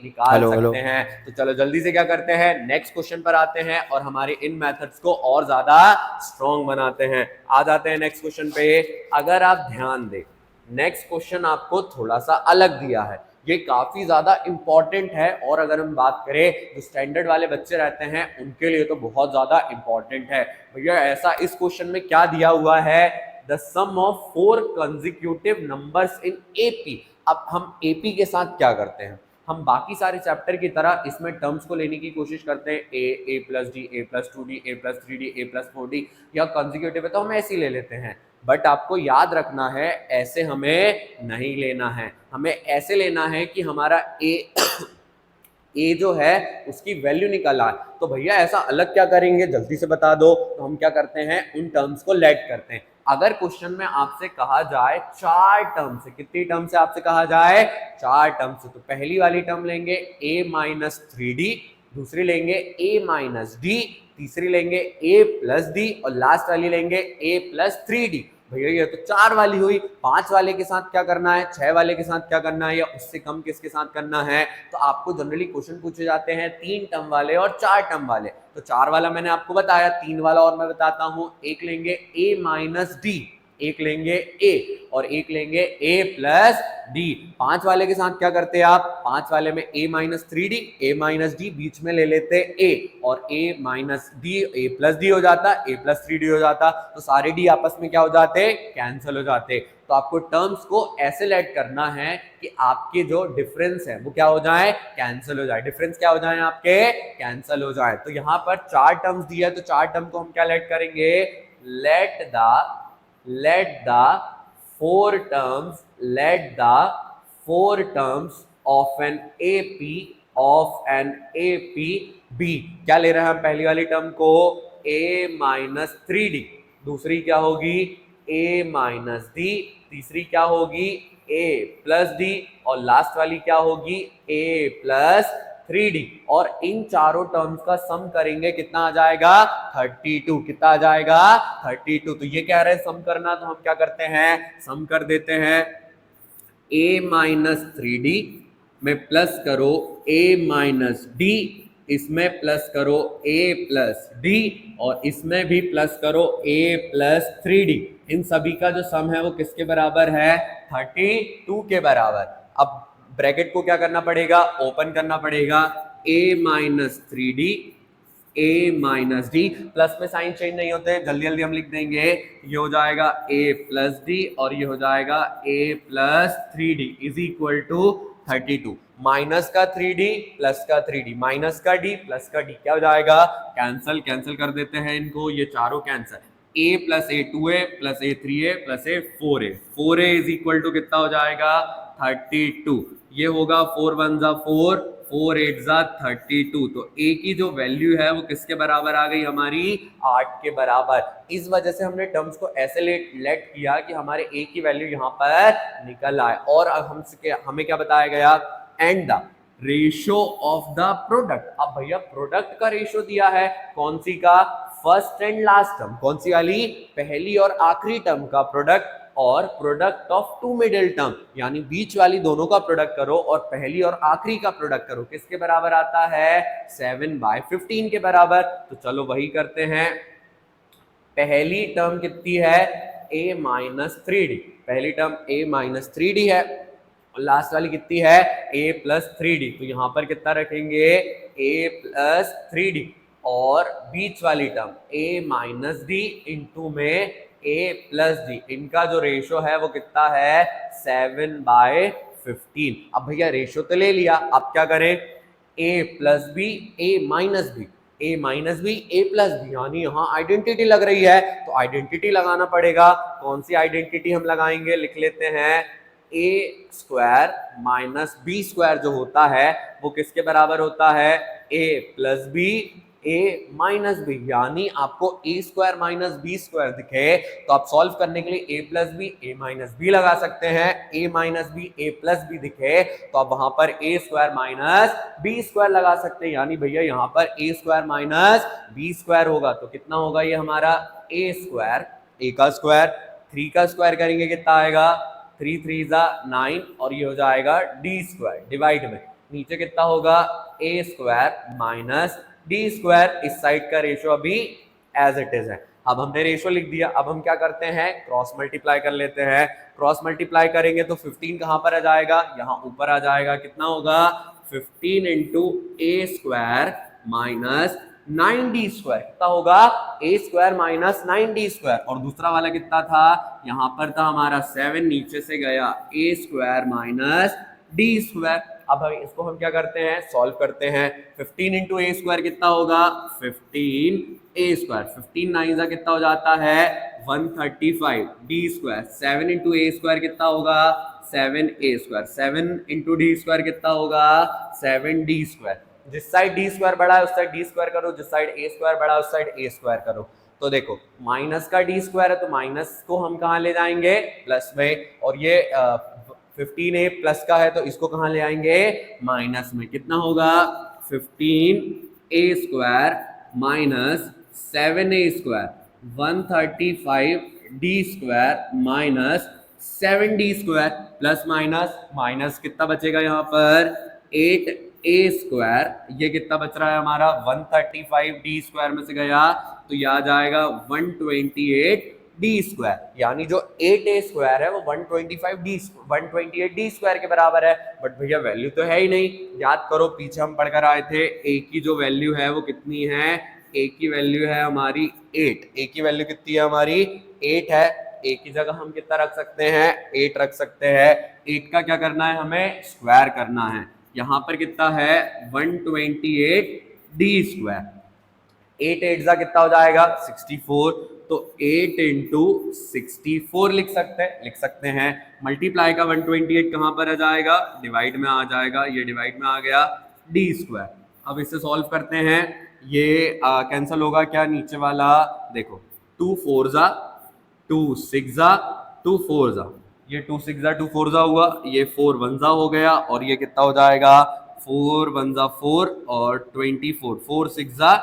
S1: निकाल सकते हैं। तो चलो जल्दी से क्या करते हैं नेक्स्ट क्वेश्चन पर आते हैं और हमारे इन मेथड्स को और ज्यादा स्ट्रॉन्ग बनाते हैं। आ जाते हैं नेक्स्ट क्वेश्चन पे। अगर आप ध्यान दें नेक्स्ट क्वेश्चन आपको थोड़ा सा अलग दिया है, ये काफी ज्यादा इंपॉर्टेंट है, और अगर हम बात करें जो स्टैंडर्ड वाले बच्चे रहते हैं उनके लिए तो बहुत ज्यादा इंपॉर्टेंट है। भैया ऐसा इस क्वेश्चन में क्या दिया हुआ है, the sum of 4 consecutive numbers in AP. अब हम एपी के साथ क्या करते हैं, हम बाकी सारे चैप्टर की तरह इसमें टर्म्स को लेने की कोशिश करते हैं, ए प्लस डी, ए प्लस 2d, ए प्लस 3d, ए प्लस 4d, या कंसेक्यूटिव है तो हम ऐसे ही ले लेते हैं। बट आपको याद रखना है ऐसे हमें नहीं लेना है, हमें ऐसे लेना है कि हमारा ए जो है उसकी वैल्यू निकल आए। तो भैया ऐसा अलग क्या करेंगे, जल्दी से बता दो। तो हम क्या करते हैं, उन टर्म्स को लेट करते हैं। अगर क्वेश्चन में आपसे कहा जाए 4 टर्म से, कितनी टर्म से आपसे कहा जाए, 4 टर्म से, तो पहली वाली टर्म लेंगे a माइनस 3d, दूसरी लेंगे a माइनस डी, तीसरी लेंगे a प्लस डी, और लास्ट वाली लेंगे a प्लस 3d। भैया ये तो 4 वाली हुई, 5 वाले के साथ क्या करना है, 6 वाले के साथ क्या करना है, या उससे कम किसके साथ करना है। तो आपको जनरली क्वेश्चन पूछे जाते हैं 3 टर्म वाले और 4 टर्म वाले। तो 4 वाला मैंने आपको बताया, 3 वाला और मैं बताता हूं, एक लेंगे a माइनस डी, एक लेंगे a, और एक लेंगे a प्लस डी। 5 वाले के साथ क्या करते हैं आप, 5 वाले में a minus 3d, a minus d, बीच में ले लेते a, और a minus d a plus d हो जाता, a प्लस 3d हो जाता। तो सारे d आपस में क्या हो जाते, कैंसिल हो जाते। तो आपको टर्म्स को ऐसे लेट करना है कि आपके जो डिफरेंस है वो क्या हो जाए, कैंसिल हो जाए। डिफरेंस क्या हो जाए, आपके कैंसिल हो जाए। तो यहाँ पर 4 टर्म्स दिया है, तो 4 टर्म को हम क्या लेट करेंगे, let the four terms of an AP be। क्या ले रहे हैं हम पहली वाली टर्म को, a माइनस 3d, दूसरी क्या होगी a माइनस डी, तीसरी क्या होगी a प्लस डी, और लास्ट वाली क्या होगी a प्लस 3d। और इन चारों टर्म्स का सम करेंगे, कितना आ जाएगा 32। कितना आ जाएगा 32। तो ये कह रहे हैं सम करना, तो हम क्या करते हैं, सम कर देते हैं। a माइनस 3d में प्लस करो a माइनस डी, इसमें प्लस करो a प्लस डी, और इसमें भी प्लस करो a प्लस 3d। इन सभी का जो सम है वो किसके बराबर है, 32 के बराबर। अब ब्रैकेट को क्या करना पड़ेगा, ओपन करना पड़ेगा, a minus 3d, a minus D, plus में साइन चेंज नहीं होते, जल्दी जल्दी हम लिख देंगे, ये हो जाएगा a प्लस डी, और ये हो जाएगा a plus 3d is equal to 32। Minus का 3d प्लस का 3d, माइनस का d प्लस का d, क्या हो जाएगा, कैंसल। कैंसिल कर देते हैं इनको, ये चारों cancel. a plus a 2a plus a 3a plus a 4a, 4a is equal to कितना हो जाएगा 32। ये होगा 4 1 जा 4, 4 8 जा 32। तो a की जो वैल्यू है वो किसके बराबर आ गई, हमारी 8 के बराबर। इस वजह से हमने टर्म्स को ऐसे लेट किया कि हमारे a की वैल्यू यहाँ पर निकल आए। और अब हमें क्या बताया गया, and the ratio of the product. अब भैया प्रोडक्ट का रेशियो दिया है, कौन सी का, फर्स्ट एंड लास्ट टर्म, कौन सी वाली, पहली और आखिरी टर्म का प्रोडक्ट, और product of two middle term, यानी बीच वाली दोनों का प्रोडक्ट करो और पहली और आखिरी का प्रोडक्ट करो, किसके बराबर आता है, 7/15 के बराबर। तो चलो वही करते हैं। पहली टर्म कितनी है, a माइनस 3d, पहली टर्म a माइनस 3d है, और लास्ट वाली कितनी है, a प्लस 3d। तो यहां पर कितना रखेंगे, a प्लस 3d, और बीच वाली term a minus D into में a प्लस डी, इनका जो रेशियो है वो कितना है, 7/15। अब भैया रेशियो तो ले लिया, अब क्या करें, a plus B, a minus B, a minus B, a plus B, यानी यहाँ आइडेंटिटी लग रही है, तो आइडेंटिटी लगाना पड़ेगा। कौन सी आइडेंटिटी हम लगाएंगे, लिख लेते हैं, a square minus B square जो होता है वो किसके बराबर होता है, a plus B, a minus B. यानी आपको a square minus B square दिखे तो आप सॉल्व करने के लिए a plus B, a minus B लगा सकते हैं। a minus B, a plus B दिखे तो आप वहां पर a square minus B square लगा सकते हैं। यानी भैया यहाँ पर a square minus B square होगा तो कितना होगा, ये हमारा a स्क्वायर, a का स्क्वायर, 3 का स्क्वायर करेंगे कितना आएगा, 3 3 जा 9, और ये हो जाएगा d स्क्वायर, डिवाइड में नीचे कितना होगा, a square minus D square. इस साइड का रेशियो अभी एज इट इज है। अब हमने रेशियो लिख दिया, अब हम क्या करते हैं, क्रॉस मल्टीप्लाई कर लेते हैं। क्रॉस मल्टीप्लाई करेंगे तो 15 कहां पर आ जाएगा, यहाँ ऊपर आ जाएगा। कितना होगा, 15 इंटू ए स्क्वायर माइनस 9d स्क्वायर। कितना होगा, ए स्क्वायर माइनस 9d स्क्वायर। और दूसरा वाला कितना था, यहां पर था हमारा 7, नीचे से गया ए स्क्वायर माइनस डी स्क्वायर। अब इसको हम क्या करते हैं, सॉल्व करते हैं। 15 इंटू ए स्क्वायर कितना होगा, 15 ए स्क्वायर, 15 9 कितना हो जाता है 135 डी स्क्वायर। 7 इंटू ए स्क्वायर कितना होगा 7 ए स्क्वायर। 7 इंटू डी स्क्वायर कितना होगा 7 डी स्क्वायर। जिस साइड डी स्क्वायर बड़ा है उस साइड डी स्क्वायर करो, जिस साइड ए स्क्वायर बड़ा है उस साइड ए स्क्वायर करो। तो देखो माइनस का डी स्क्वायर है तो माइनस को हम कहाँ ले जाएंगे, प्लस में। और ये 15a प्लस का है तो इसको कहाँ ले आएंगे, माइनस में। कितना होगा 15a square minus 7a square 135d square minus 7d square plus minus minus कितना बचेगा यहाँ पर 8a स्क्वायर। ये कितना बच रहा है हमारा 135d स्क्वायर में से गया तो यह आ जाएगा 128d स्क्वायर। यानी जो 8a स्क्वायर है वो 128d स्क्वायर के बराबर है। बट भैया वैल्यू तो है ही नहीं। याद करो पीछे हम पढ़कर आए थे a की जो वैल्यू है वो कितनी है, a की वैल्यू है हमारी 8। a की वैल्यू कितनी है हमारी 8 है। a की जगह हम कितना रख सकते हैं 8 रख सकते हैं। 8 का क्या करना है, हमें स्क्वायर करना है। यहाँ पर कितना है 128d स्क्वायर। 8 8 जा कितना हो जाएगा 64। तो 8 इंटू 64 लिख सकते हैं। मल्टीप्लाई का 128 कहाँ पर आ जाएगा, डिवाइड में आ जाएगा। ये डिवाइड में आ गया डी स्क्वायर। अब इसे सॉल्व करते हैं, ये कैंसिल होगा क्या, नीचे वाला देखो 2 4 जा 2 6 जा 2 4 जा, ये 2 6 जा 2 4 जा हुआ, ये 4 1 जा हो गया और ये कितना हो जाएगा 4 1 जा 4 और 24 4 6 जा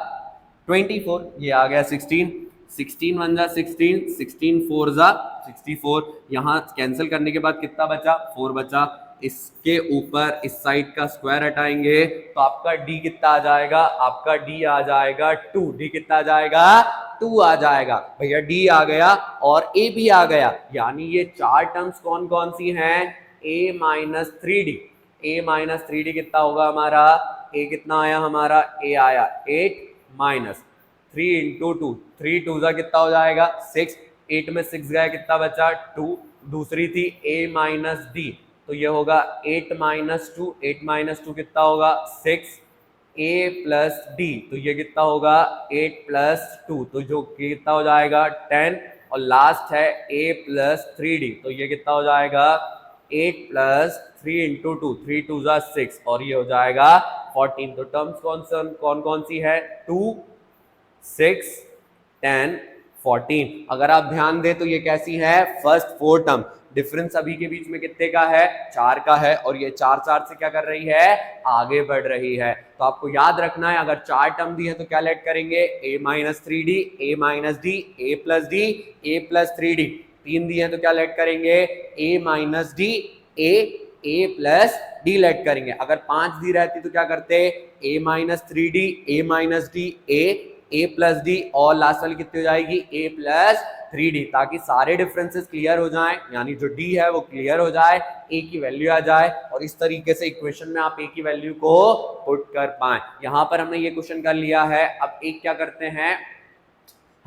S1: 24, ये आ गया 16 16 1 जा 16 16 4 जा 64। यहाँ कैंसिल करने के बाद कितना बचा 4 बचा। इसके ऊपर इस साइड का स्क्वायर हटाएंगे तो आपका d कितना आ जाएगा, आपका d आ जाएगा 2। d कितना आ जाएगा 2 आ जाएगा। भैया d आ गया और a भी आ गया। यानी ये चार टर्म्स कौन कौन सी हैं, a minus 3d। a minus 3d कितना होगा हमारा, a कितना आया हमारा, a आया 8 माइनस 3 इंटू 2 3 2 जा कितना हो जाएगा 6। 8 में 6 गया कितना बचा 2। दूसरी थी a माइनस d तो ये होगा 8 माइनस 2 8 माइनस 2 कितना होगा 6 a प्लस d तो ये कितना होगा 8 प्लस 2 तो जो कितना हो जाएगा 10। और लास्ट है a प्लस 3d तो ये कितना हो जाएगा 8 प्लस 3 इंटू 2 3 2 जा 6 और ये हो जाएगा 14। तो टर्म्स कौन कौन सी है 2 6 10 14। अगर आप ध्यान दें तो ये कैसी है फर्स्ट 4 टर्म। डिफरेंस अभी के बीच में कितने का है 4 का है और ये 4 4 से क्या कर रही है आगे बढ़ रही है। तो आपको याद रखना है अगर 4 टर्म दी है तो क्या लेट करेंगे a minus 3d a minus d a plus d a plus 3d। 3 दी है तो क्या लेट करेंगे a minus d a plus d let करेंगे। अगर 5 दी रहती तो क्या करते a minus 3d a minus d a plus D और लास्ट वाली कितनी हो जाएगी a प्लस 3d, ताकि सारे डिफरेंसेस क्लियर हो जाएं। यानी जो d है वो क्लियर हो जाए, a की वैल्यू आ जाए और इस तरीके से इक्वेशन में आप a की वैल्यू को पुट कर पाएं। यहां पर हमने ये क्वेश्चन कर लिया है। अब एक क्या करते हैं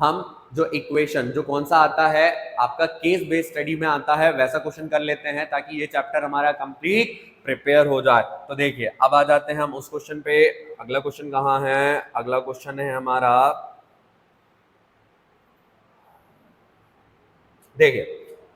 S1: हम, जो इक्वेशन जो कौन सा आता है आपका केस बेस्ड स्टडी में आता है वैसा क्वेश्चन कर लेते हैं ताकि ये चैप्टर हमारा कंप्लीट प्रिपेयर हो जाए। तो देखिए अब आ जाते हैं हम उस क्वेश्चन पे। अगला क्वेश्चन कहाँ है, अगला क्वेश्चन है हमारा, देखिए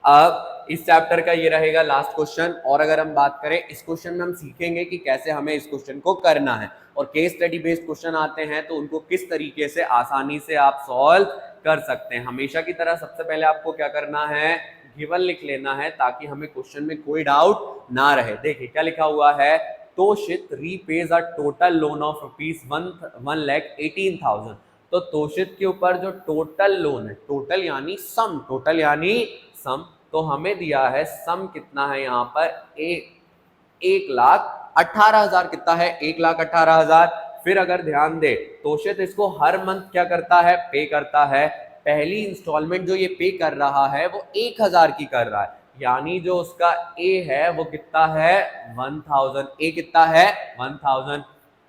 S1: अब इस चैप्टर का ये रहेगा लास्ट क्वेश्चन। और अगर हम बात करें इस क्वेश्चन में हम सीखेंगे कि कैसे हमें इस क्वेश्चन को करना है और केस स्टडी बेस्ड क्वेश्चन आते हैं तो उनको किस तरीके से आसानी से आप सॉल्व कर सकते हैं। हमेशा की तरह सबसे पहले आपको क्या करना है गिवन लिख लेना है ताकि हमें क्वेश्चन में कोई डाउट ना रहे। देखिए क्या लिखा हुआ है, Toshit repays a total loan of ₹1,18,000। तो तोशित के ऊपर जो टोटल लोन है, टोटल यानी सम, टोटल यानी सम, तो हमें दिया है सम कितना है यहाँ पर 1,18,000 कितना है 1,18,000। फिर अगर ध्यान दे तोशित इसको हर मंथ क्या करता है पे करता है पहली इंस्टॉलमेंट जो ये पे कर रहा है वो 1000 की कर रहा है, यानी जो उसका ए है वो कितना है 1000, ए कितना है 1000,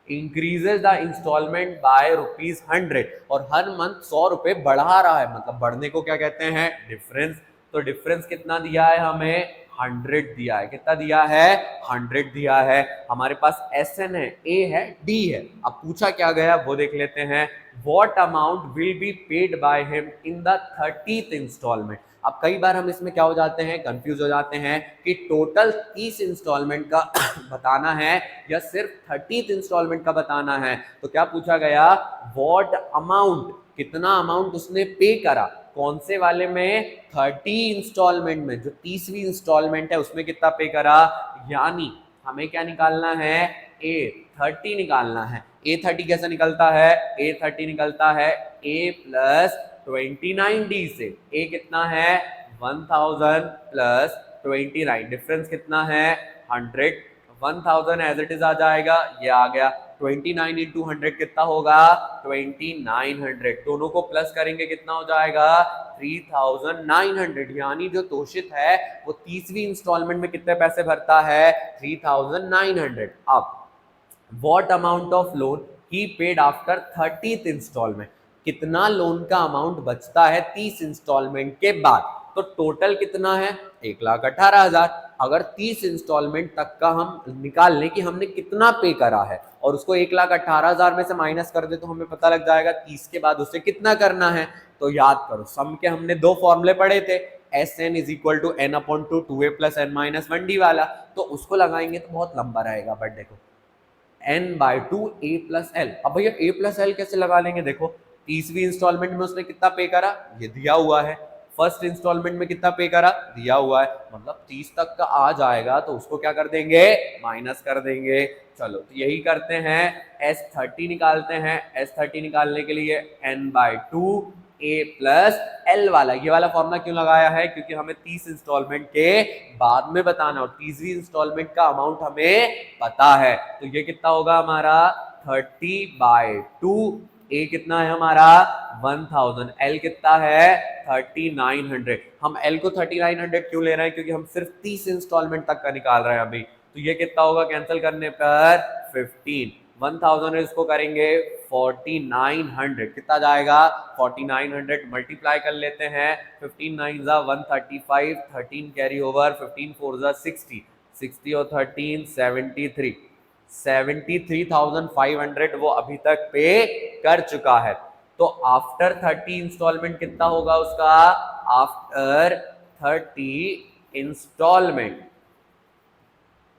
S1: इंक्रीजेज द इंस्टॉलमेंट बाय ₹100 और हर मंथ 100 रुपए बढ़ा रहा है, मतलब बढ़ने को क्या कहते हैं डिफरेंस। तो डिफरेंस कितना दिया है हमें 100 दिया है, कितना दिया है 100 दिया है। हमारे पास SN है, A है, D है। अब पूछा क्या गया वो देख लेते हैं। What amount will be paid by him in the 30th installment। अब कई बार हम इसमें क्या हो जाते हैं कंफ्यूज हो जाते हैं कि टोटल 30 इंस्टॉलमेंट का बताना है या सिर्फ 30th इंस्टॉलमेंट का बताना है। तो क्या पूछा गया व्हाट अमाउंट, कितना अमाउंट उसने पे करा, कौन से वाले में 30 इंस्टॉलमेंट में, जो 30वीं इंस्टॉलमेंट है उसमें कितना पे करा, यानी हमें क्या निकालना है A30 निकालना है। A30 कैसे निकलता है, A30 निकलता है A प्लस 29D से। A कितना है 1000 प्लस 29, डिफरेंस कितना है 100, 1000 एज इट इज आ जाएगा, ये आ गया 29 इंटू 100 कितना होगा 2900, दोनों को प्लस करेंगे कितना हो जाएगा 3900, यानी जो तोशित है वो 30वीं इंस्टॉलमेंट में कितने पैसे भरता है 3900। अब what amount of loan he paid after 30th installment, कितना लोन का अमाउंट बचता है 30 इंस्टॉलमेंट के बाद। तो टोटल कितना है 1,18,000। अगर 30 इंस्टॉलमेंट तक का हम निकाल लें कि हमने कितना पे करा है और उसको 1,18,000 में से माइनस कर दे तो हमें पता लग जाएगा 30 के बाद उसे कितना करना है। तो याद करो सम के हमने दो फॉर्मूले पढ़े थे, SN is equal to n/2 2a plus n minus 1d वाला, तो उसको लगाएंगे तो बहुत लंबा रहेगा। बट देखो n/2 a प्लस l, अब भैया a प्लस l कैसे लगा लेंगे, देखो 30वीं इंस्टॉलमेंट में उसने कितना पे करा ये दिया हुआ है, फर्स्ट इंस्टॉलमेंट में कितना पे करा दिया हुआ है, मतलब 30 तक का आ जाएगा तो उसको क्या कर देंगे माइनस कर देंगे। चलो तो यही करते हैं, S30 निकालते हैं। S30 निकालने के लिए n/2 a प्लस l वाला, ये वाला फॉर्मूला क्यों लगाया है, क्योंकि हमें 30 इंस्टॉलमेंट के बाद में बताना और 30वीं इंस्टॉलमेंट का अमाउंट हमें पता है। तो ये कितना होगा हमारा 30/2, A कितना है हमारा 1000, L कितना है 3900। हम L को 3900 क्यों ले रहे हैं, क्योंकि हम सिर्फ 30 इंस्टॉलमेंट तक का निकाल रहे हैं अभी। तो ये कितना होगा कैंसिल करने पर 15, 1000 इसको करेंगे 4900, कितना जाएगा 4900, मल्टीप्लाई कर लेते हैं 15 9 135, 13 कैरी ओवर, 15 4 60, 60 और 13 73,500 वो अभी तक पे कर चुका है। तो आफ्टर 30 इंस्टॉलमेंट कितना होगा उसका, आफ्टर 30 इंस्टॉलमेंट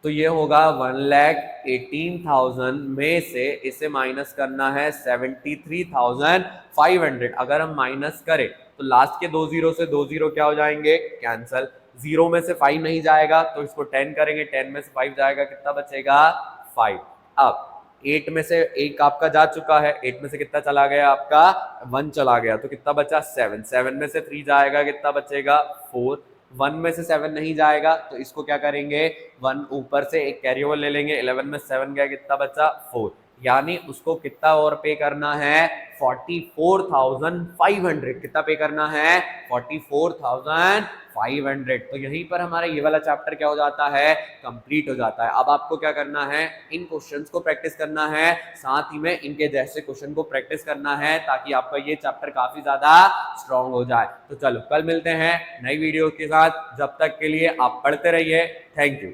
S1: तो ये होगा 1,18,000 में से इसे माइनस करना है 73,500। अगर हम माइनस करें तो लास्ट के 2 जीरो से 2 जीरो क्या हो जाएंगे कैंसल, 0 में से 5 नहीं जाएगा तो इसको 10 करेंगे, 10 में से 5 जाएगा कितना बचेगा 5। अब 8 में से 1 आपका जा चुका है, 8 में से कितना चला गया आपका 1 चला गया तो कितना बचा 7, 7 में से 3 जाएगा कितना बचेगा 4, 1 में से 7 नहीं जाएगा तो इसको क्या करेंगे 1 ऊपर से एक कैरी ओवर ले लेंगे, 11 में 7 गया कितना बचा 4, यानी उसको कितना और पे करना है 44,500, कितना पे करना है 44,500। तो यहीं पर हमारा ये वाला चैप्टर क्या हो जाता है कंप्लीट हो जाता है। अब आपको क्या करना है इन क्वेश्चंस को प्रैक्टिस करना है, साथ ही में इनके जैसे क्वेश्चन को प्रैक्टिस करना है ताकि आपका ये चैप्टर काफी ज्यादा स्ट्रांग हो जाए। तो चलो कल मिलते हैं नई वीडियो के साथ, जब तक के लिए आप पढ़ते रहिए। Thank you.